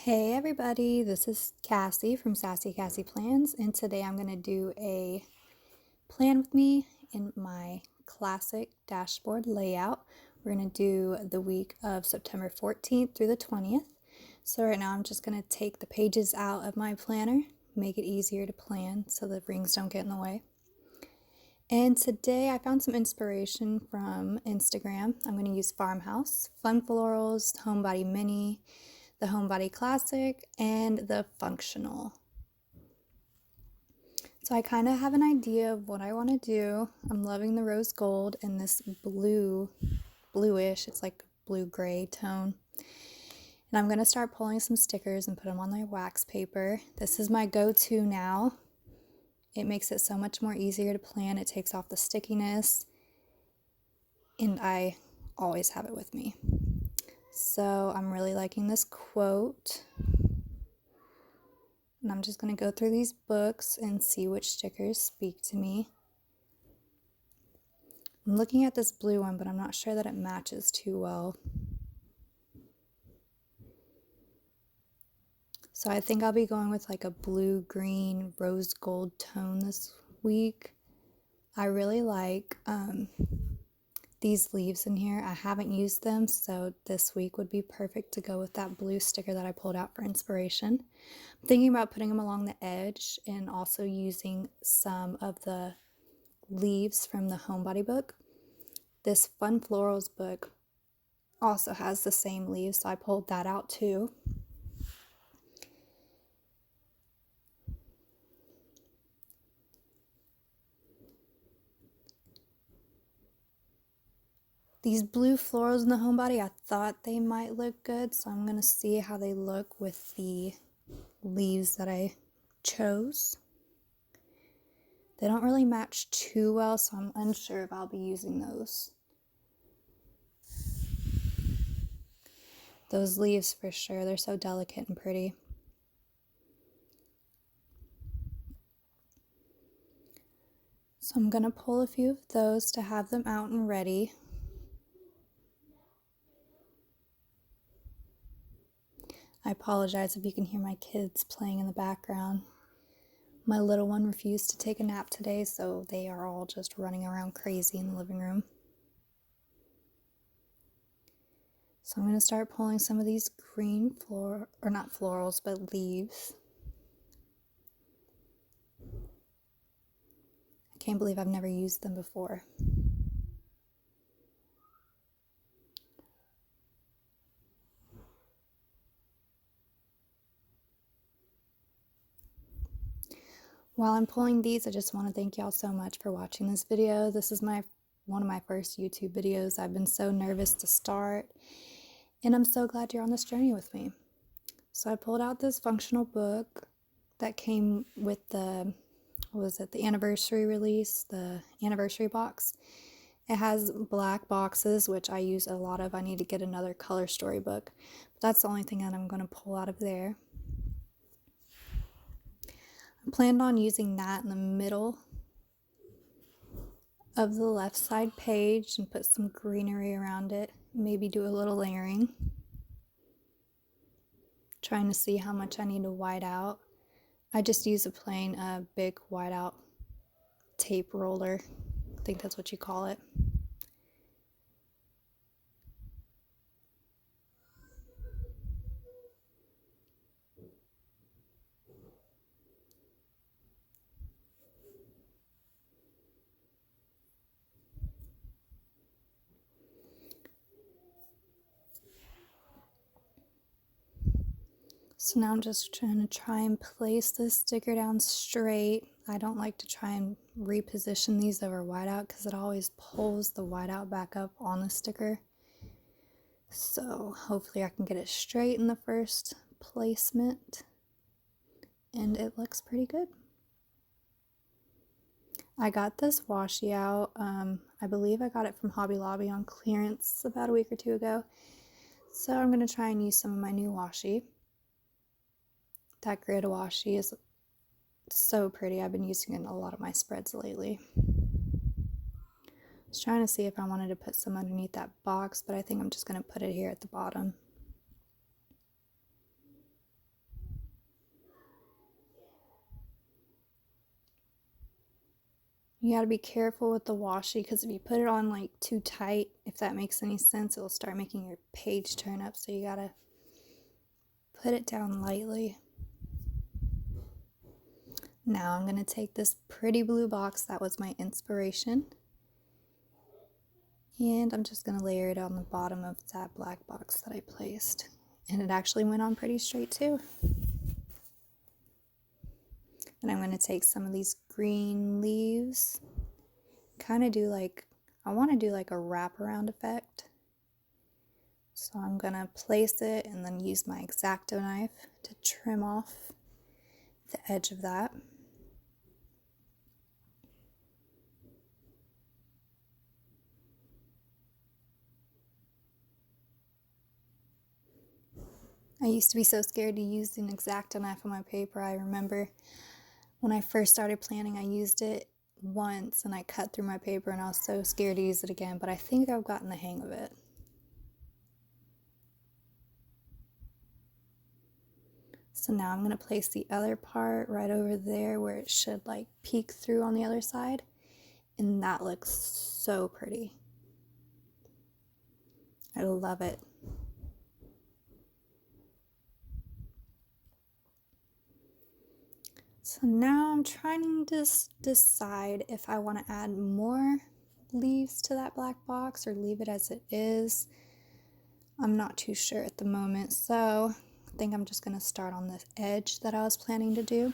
Hey everybody, this is Cassie from Sassy Cassie Plans, and today I'm going to do a plan with me in my classic dashboard layout. We're going to do the week of September 14th through the 20th. So right now I'm just going to take the pages out of my planner, make it easier to plan so the rings don't get in the way. And today I found some inspiration from Instagram. I'm going to use Farmhouse, Fun Florals, Homebody Mini, the Homebody Classic, and the Functional. So I kind of have an idea of what I want to do. I'm loving the rose gold and this bluish, it's like blue-gray tone. And I'm going to start pulling some stickers and put them on my wax paper. This is my go-to now. It makes it so much more easier to plan. It takes off the stickiness, and I always have it with me. So I'm really liking this quote. And I'm just going to go through these books and see which stickers speak to me. I'm looking at this blue one, but I'm not sure that it matches too well. So I think I'll be going with like a blue-green rose gold tone this week. I really like these leaves in here. I haven't used them, so this week would be perfect to go with that blue sticker that I pulled out for inspiration. I'm thinking about putting them along the edge and also using some of the leaves from the Homebody book. This Fun Florals book also has the same leaves, so I pulled that out too. These blue florals in the Homebody, I thought they might look good, so I'm going to see how they look with the leaves that I chose. They don't really match too well, so I'm unsure if I'll be using those. Those leaves for sure, they're so delicate and pretty. So I'm going to pull a few of those to have them out and ready. I apologize if you can hear my kids playing in the background. My little one refused to take a nap today, so they are all just running around crazy in the living room. So I'm going to start pulling some of these green not florals, but leaves. I can't believe I've never used them before. While I'm pulling these, I just want to thank y'all so much for watching this video. This is one of my first YouTube videos. I've been so nervous to start, and I'm so glad you're on this journey with me. So I pulled out this functional book that came with the anniversary release, the anniversary box. It has black boxes, which I use a lot of. I need to get another color storybook, but that's the only thing that I'm going to pull out of there. I planned on using that in the middle of the left side page and put some greenery around it, maybe do a little layering. Trying to see how much I need to white out. I just use a plain big whiteout tape roller. I think that's what you call it. So now I'm just trying to place this sticker down straight. I don't like to try and reposition these over whiteout because it always pulls the whiteout back up on the sticker. So hopefully I can get it straight in the first placement, and it looks pretty good. I got this washi out. I believe I got it from Hobby Lobby on clearance about a week or two ago. So I'm going to try and use some of my new washi. That grid washi is so pretty. I've been using it in a lot of my spreads lately. I was trying to see if I wanted to put some underneath that box, but I think I'm just going to put it here at the bottom. You gotta be careful with the washi because if you put it on like too tight, if that makes any sense, it'll start making your page turn up. So you gotta put it down lightly. Now I'm gonna take this pretty blue box that was my inspiration, and I'm just gonna layer it on the bottom of that black box that I placed. And it actually went on pretty straight too. And I'm gonna take some of these green leaves, kind of do like, I wanna do like a wraparound effect. So I'm gonna place it and then use my X-Acto knife to trim off the edge of that. I used to be so scared to use an X-Acto knife on my paper. I remember when I first started planning, I used it once and I cut through my paper and I was so scared to use it again, but I think I've gotten the hang of it. So now I'm going to place the other part right over there where it should like peek through on the other side, and that looks so pretty. I love it. So now I'm trying to decide if I want to add more leaves to that black box or leave it as it is. I'm not too sure at the moment, so I think I'm just going to start on this edge that I was planning to do.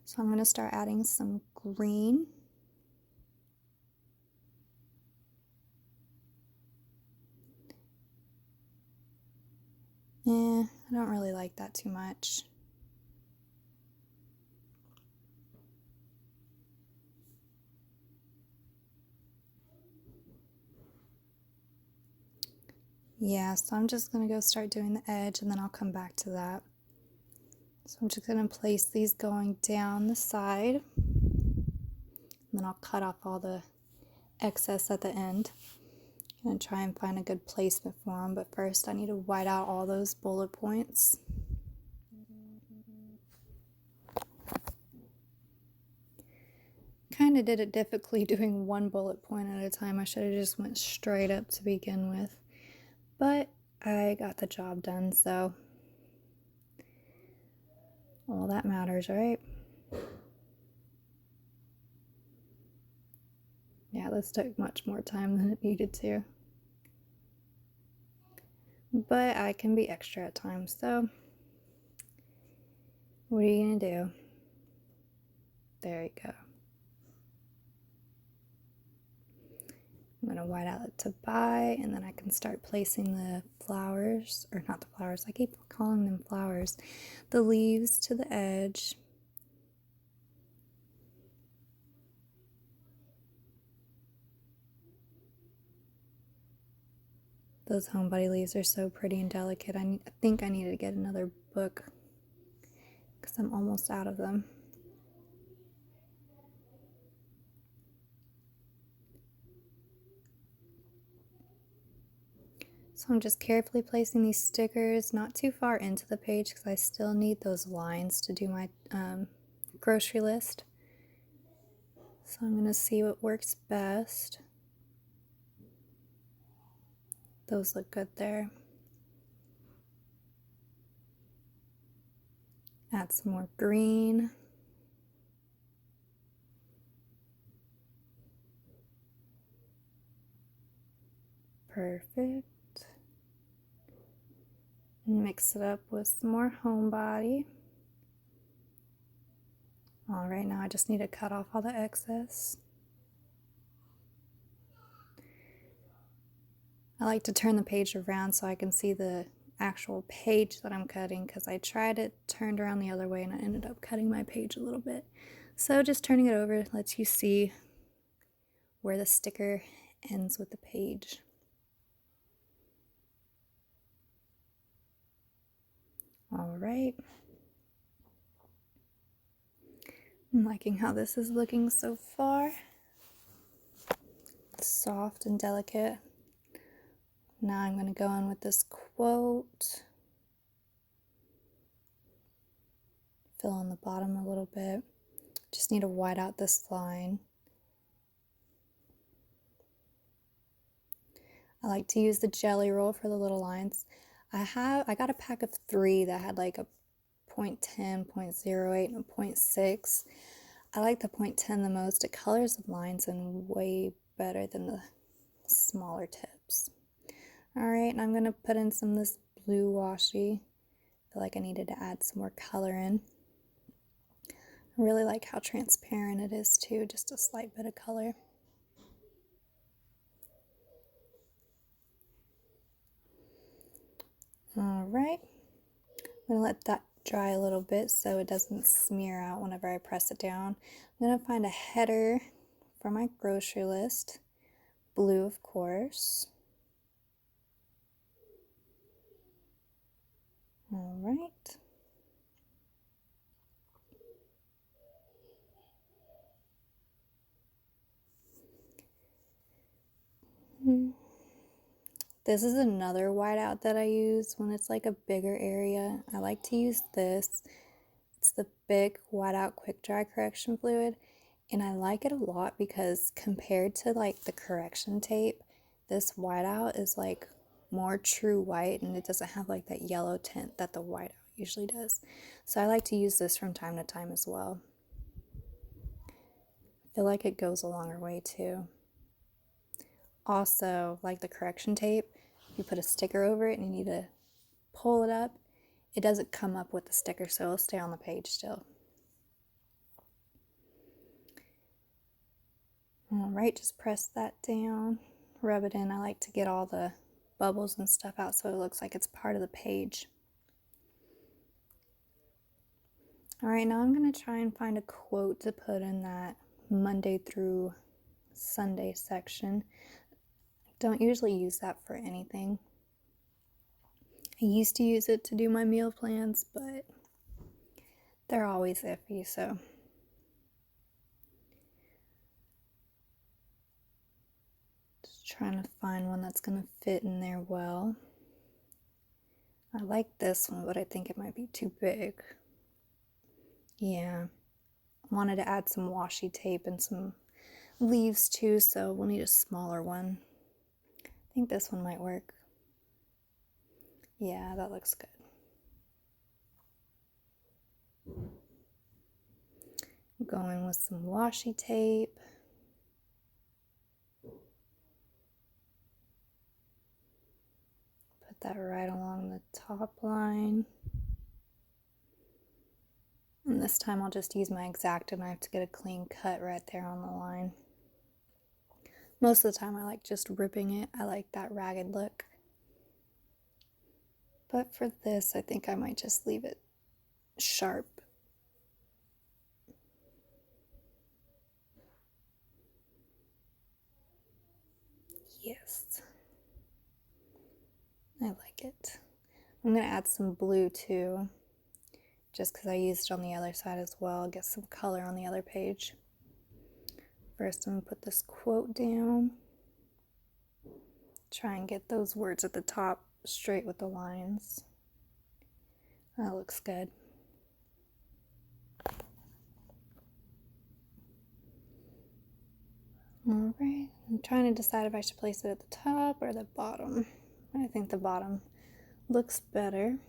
So I'm going to start adding some green. I don't really like that too much. Yeah, so I'm just going to go start doing the edge and then I'll come back to that. So I'm just going to place these going down the side, and then I'll cut off all the excess at the end. I'm going to try and find a good placement for them, but first I need to white out all those bullet points. Kind of did it difficultly doing one bullet point at a time. I should have just went straight up to begin with, but I got the job done, so all that matters, right? Yeah, this took much more time than it needed to, but I can be extra at times, so what are you gonna do? There you go. I'm gonna white out to buy, and then I can start placing the flowers, or not the flowers, I keep calling them flowers, the leaves to the edge. Those Homebody leaves are so pretty and delicate. I think I need to get another book because I'm almost out of them. So I'm just carefully placing these stickers not too far into the page because I still need those lines to do my grocery list. So I'm going to see what works best. Those look good there. Add some more green. Perfect. And mix it up with some more Homebody. All right, now I just need to cut off all the excess. I like to turn the page around so I can see the actual page that I'm cutting because I tried it turned around the other way and I ended up cutting my page a little bit. So just turning it over lets you see where the sticker ends with the page. All right. I'm liking how this is looking so far. Soft and delicate. Now I'm going to go in with this quote. Fill in the bottom a little bit. Just need to white out this line. I like to use the jelly roll for the little lines. I got a pack of 3 that had like a 0.10, 0.08, and a 0.6. I like the 0.10 the most. It colors the lines in way better than the smaller tips. Alright, and I'm going to put in some of this blue washi. I feel like I needed to add some more color in. I really like how transparent it is too, just a slight bit of color. Alright, I'm going to let that dry a little bit so it doesn't smear out whenever I press it down. I'm going to find a header for my grocery list, blue of course. Alright. This is another whiteout that I use when it's like a bigger area. I like to use this. It's the big whiteout quick dry correction fluid, and I like it a lot because compared to like the correction tape, this whiteout is like more true white and it doesn't have like that yellow tint that the whiteout usually does. So I like to use this from time to time as well. I feel like it goes a longer way too. Also, like the correction tape, you put a sticker over it and you need to pull it up, it doesn't come up with the sticker, so it'll stay on the page still. Alright, just press that down, rub it in. I like to get all the bubbles and stuff out so it looks like it's part of the page. Alright, now I'm going to try and find a quote to put in that Monday through Sunday section. I don't usually use that for anything. I used to use it to do my meal plans, but they're always iffy, so. Just trying to find one that's going to fit in there well. I like this one, but I think it might be too big. Yeah. I wanted to add some washi tape and some leaves too, so we'll need a smaller one. I think this one might work. Yeah, that looks good. I'm going with some washi tape. Put that right along the top line. And this time I'll just use my X-Acto knife to get a clean cut right there on the line. Most of the time I like just ripping it. I like that ragged look. But for this, I think I might just leave it sharp. Yes. I like it. I'm going to add some blue too, just because I used it on the other side as well. Get some color on the other page. First, I'm going to put this quote down. Try and get those words at the top straight with the lines. That looks good. Alright, I'm trying to decide if I should place it at the top or the bottom. I think the bottom looks better.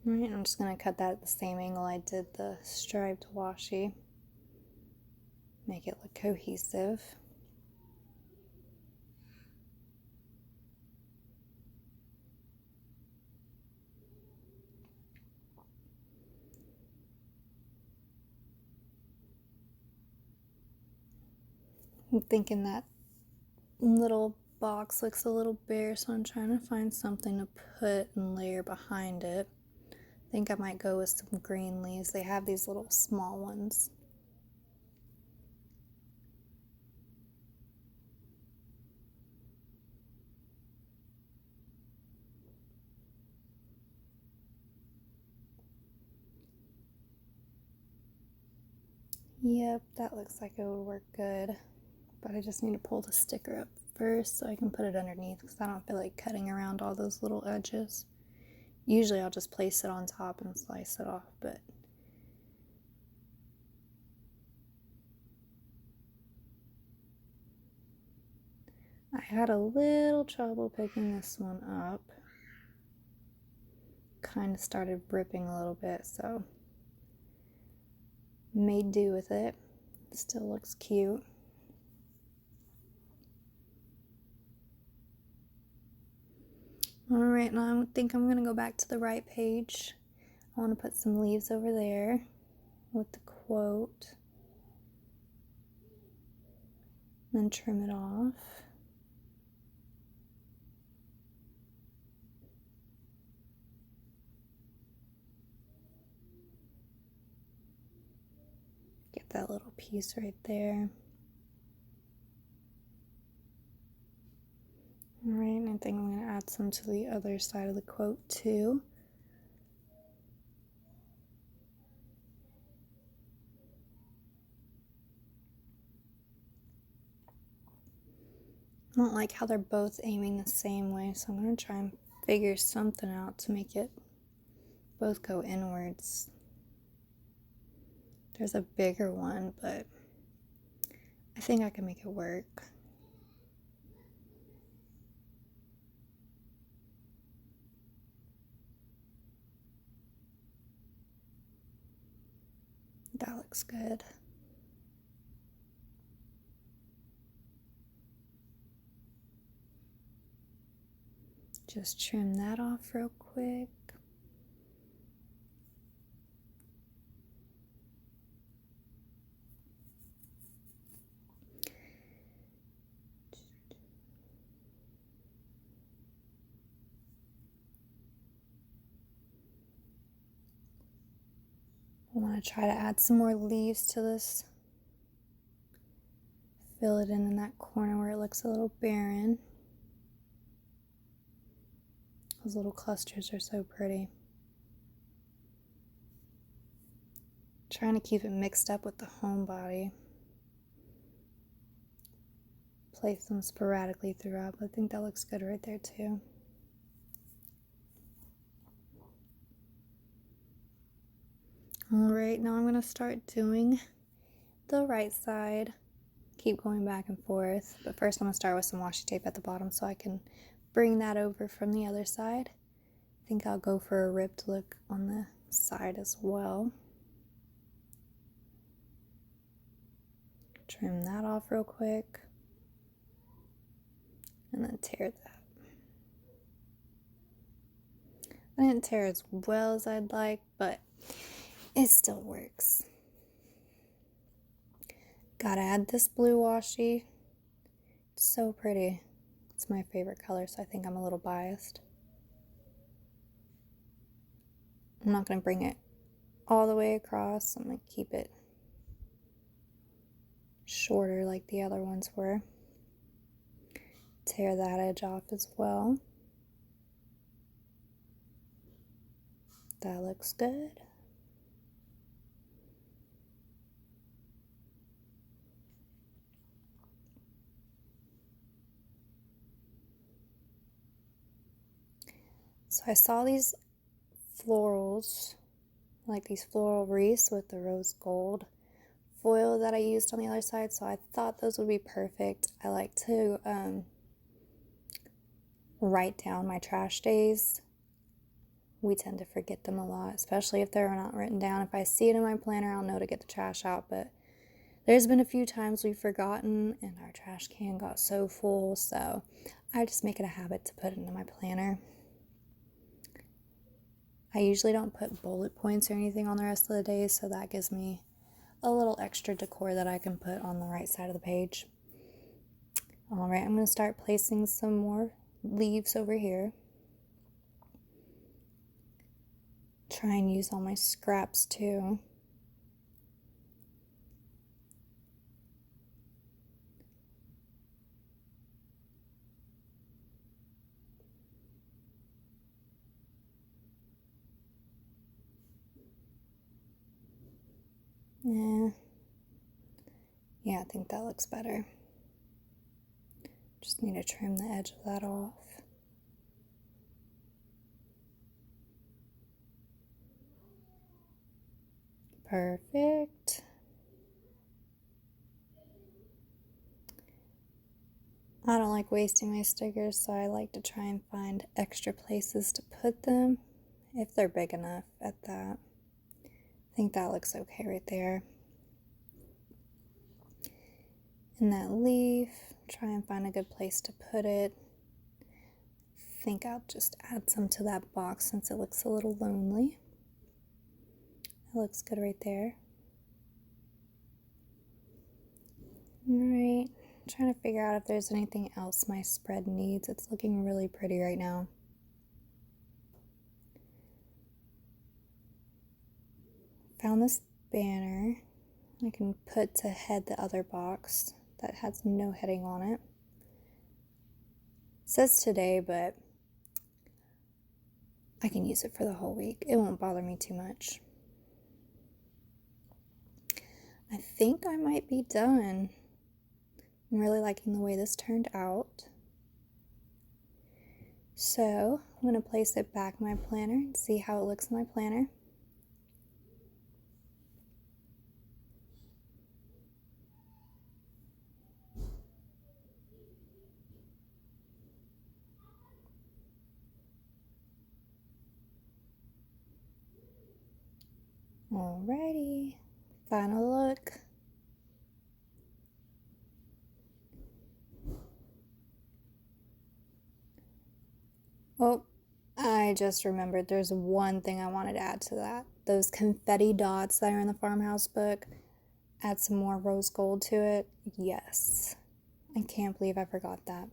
Alright, I'm just going to cut that at the same angle I did the striped washi. Make it look cohesive. I'm thinking that little box looks a little bare, so I'm trying to find something to put and layer behind it. I think I might go with some green leaves. They have these little small ones. Yep, that looks like it would work good. But I just need to pull the sticker up first so I can put it underneath because I don't feel like cutting around all those little edges. Usually I'll just place it on top and slice it off, but I had a little trouble picking this one up. Kind of started ripping a little bit, so made do with it. Still looks cute. Alright, now I think I'm going to go back to the right page. I want to put some leaves over there with the quote. Then trim it off. Get that little piece right there. Alright, and I think I'm going to add some to the other side of the quote too. I don't like how they're both aiming the same way, so I'm going to try and figure something out to make it both go inwards. There's a bigger one, but I think I can make it work. That looks good. Just trim that off real quick. I want to try to add some more leaves to this. Fill it in that corner where it looks a little barren. Those little clusters are so pretty. Trying to keep it mixed up with the Homebody. Place them sporadically throughout, but I think that looks good right there too. Alright, now I'm going to start doing the right side. Keep going back and forth, but first I'm going to start with some washi tape at the bottom so I can bring that over from the other side. I think I'll go for a ribbed look on the side as well. Trim that off real quick and then tear that. I didn't tear as well as I'd like, but it still works. Gotta add this blue washi. It's so pretty. It's my favorite color, so I think I'm a little biased. I'm not going to bring it all the way across. I'm going to keep it shorter like the other ones were. Tear that edge off as well. That looks good. So I saw these florals, like these floral wreaths with the rose gold foil that I used on the other side, so I thought those would be perfect. I like to write down my trash days. We tend to forget them a lot, especially if they're not written down. If I see it in my planner, I'll know to get the trash out, but there's been a few times we've forgotten and our trash can got so full, so I just make it a habit to put it into my planner. I usually don't put bullet points or anything on the rest of the days, so that gives me a little extra decor that I can put on the right side of the page. Alright, I'm going to start placing some more leaves over here. Try and use all my scraps too. Yeah, I think that looks better. Just need to trim the edge of that off. Perfect. I don't like wasting my stickers, so I like to try and find extra places to put them, if they're big enough at that. I think that looks okay right there. And that leaf, try and find a good place to put it. I think I'll just add some to that box since it looks a little lonely. That looks good right there. Alright, trying to figure out if there's anything else my spread needs. It's looking really pretty right now. Found this banner I can put to head the other box that has no heading on it. It says today, but I can use it for the whole week. It won't bother me too much. I think I might be done. I'm really liking the way this turned out. So I'm going to place it back in my planner and see how it looks in my planner. Alrighty, final look. Oh, I just remembered there's one thing I wanted to add to that. Those confetti dots that are in the Farmhouse book. Add some more rose gold to it. Yes. I can't believe I forgot that.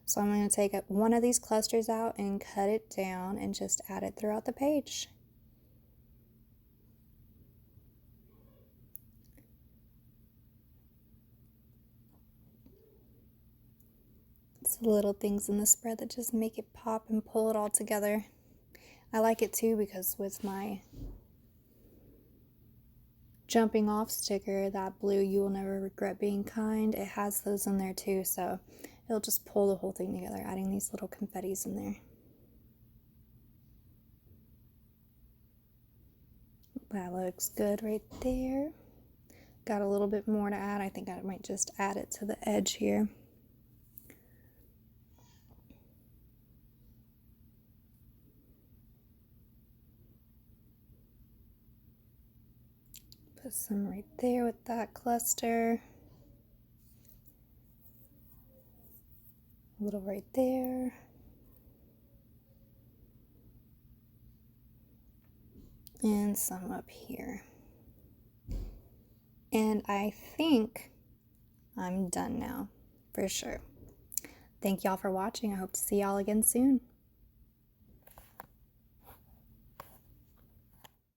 So I'm going to take one of these clusters out and cut it down and just add it throughout the page. It's the little things in the spread that just make it pop and pull it all together. I like it too because with my jumping off sticker, that blue "You Will Never Regret Being Kind," it has those in there too, so it'll just pull the whole thing together, adding these little confettis in there. That looks good right there. Got a little bit more to add. I think I might just add it to the edge here. Put some right there with that cluster. A little right there. And some up here. And I think I'm done now, for sure. Thank y'all for watching. I hope to see y'all again soon.